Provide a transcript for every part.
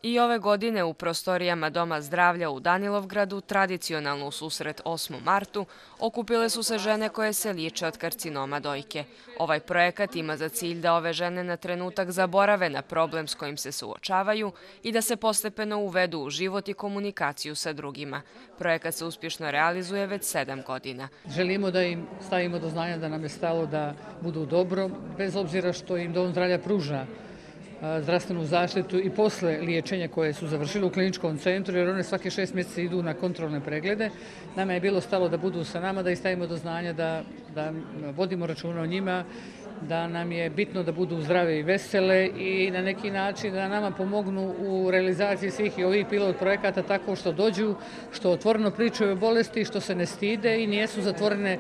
I ove godine u prostorijama Doma zdravlja u Danilovgradu, tradicionalno u susret 8. martu, okupile su se žene koje se liječe od karcinoma dojke. Ovaj projekat ima za cilj da ove žene na trenutak zaborave na problem s kojim se suočavaju i da se postepeno uvedu u život i komunikaciju sa drugima. Projekat se uspješno realizuje već 7 godina. Želimo da im stavimo do znanja da nam je stalo da budu dobro, bez obzira što im Dom zdravlja pruža zdravstvenu zaštitu i posle liječenja koje su završili u kliničkom centru, jer one svake 6 mjeseca idu na kontrolne preglede. Nama je bilo stalo da budu sa nama, da ih stavimo do znanja, da vodimo računa o njima, da nam je bitno da budu zdrave i vesele i na neki način da nama pomognu u realizaciji svih i ovih pilot projekata tako što dođu, što otvoreno pričaju o bolesti, što se ne stide i nijesu zatvorene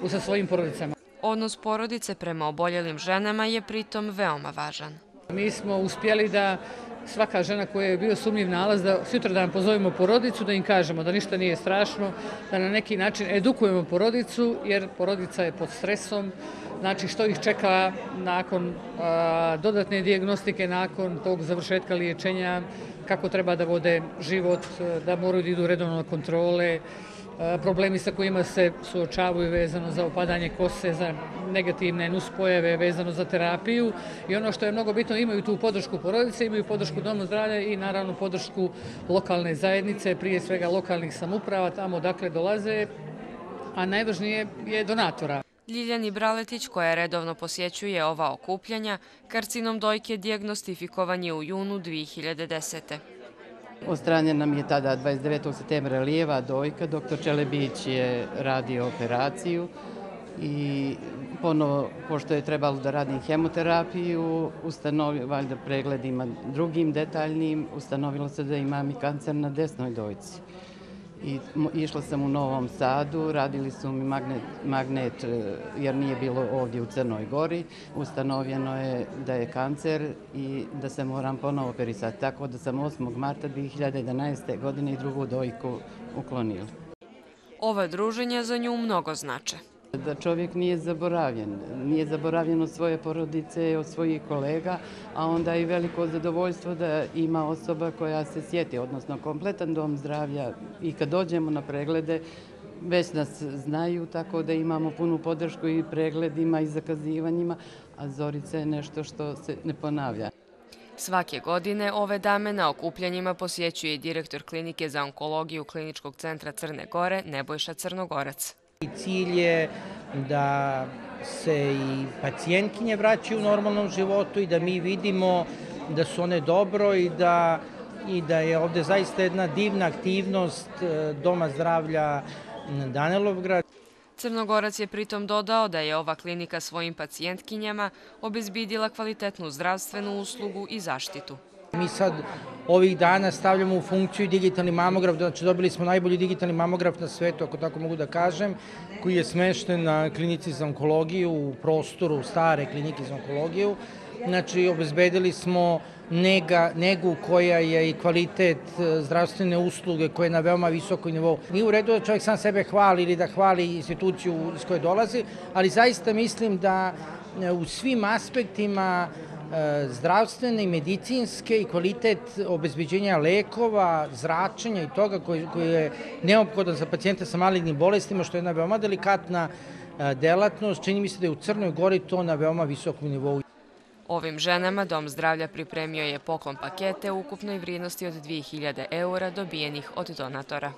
sa svojim porodicama. Odnos porodice prema oboljelim ženama je pritom veoma važan. Mi smo uspjeli da svaka žena koja je bio sumnjiv nalaz, da sutradan pozovemo porodicu, da im kažemo da ništa nije strašno, da na neki način edukujemo porodicu, jer porodica je pod stresom, znači što ih čeka nakon dodatne dijagnostike, nakon tog završetka liječenja, kako treba da vode život, da moraju da idu redovno na kontrole, problemi sa kojima se suočavaju vezano za opadanje kose, za negativne nuspojave vezano za terapiju i ono što je mnogo bitno, imaju tu podršku porodice, imaju podršku Doma zdravlja i naravno podršku lokalne zajednice, prije svega lokalnih samouprava, tamo dakle dolaze, a najvažnije je donatora. Ljiljani Braletić, koja redovno posjećuje ova okupljanja, karcinom dojke dijagnostifikovan je u junu 2010. Odstranjena nam je tada 29. septembra lijeva dojka, doktor Čelebić je radio operaciju i ponovo, pošto je trebalo da radim hemoterapiju, valjda pregledima drugim detaljnim, ustanovilo se da imam i kancer na desnoj dojci. I išla sam u Novom Sadu, radili su mi magnet jer nije bilo ovdje u Crnoj Gori. Ustanovljeno je da je kancer i da se moram ponovo operisati. Tako da sam 8. marta 2011. godine i drugu dojku uklonila. Ova druženja za nju mnogo znače. Da čovjek nije zaboravljen od svoje porodice, od svojih kolega, a onda i veliko zadovoljstvo da ima osoba koja se sjeti, odnosno kompletan Dom zdravlja i kad dođemo na preglede, već nas znaju, tako da imamo punu podršku i pregledima i zakazivanjima, a Zorica je nešto što se ne ponavlja. Svake godine ove dame na okupljanjima posjećuje i direktor klinike za onkologiju Kliničkog centra Crne Gore, Nebojša Crnogorac. Cilj je da se i pacijentkinje vraćaju u normalnom životu i da mi vidimo da su one dobro i da je ovdje zaista jedna divna aktivnost Doma zdravlja Danilovgrad. Crnogorac je pritom dodao da je ova klinika svojim pacijentkinjama obezbidila kvalitetnu zdravstvenu uslugu i zaštitu. Mi sad ovih dana stavljamo u funkciju digitalni mamograf, znači dobili smo najbolji digitalni mamograf na svetu, ako tako mogu da kažem, koji je smešten na klinici za onkologiju, u prostoru stare klinike za onkologiju. Znači, obezbedili smo negu koja je i kvalitet zdravstvene usluge koja je na veoma visokoj nivou. Nije u redu da čovjek sam sebe hvali ili da hvali instituciju iz koje dolazi, ali zaista mislim da u svim aspektima zdravstvene i medicinske i kvalitet obezbeđenja lekova, zračenja i toga koji je neophodan za pacijente sa malignim bolestima, što je jedna veoma delikatna delatnost. Čini mi se da je u Crnoj Gori to na veoma visokom nivou. Ovim ženama Dom zdravlja pripremio je poklon pakete u ukupnoj vrijednosti od 2000 € dobijenih od donatora.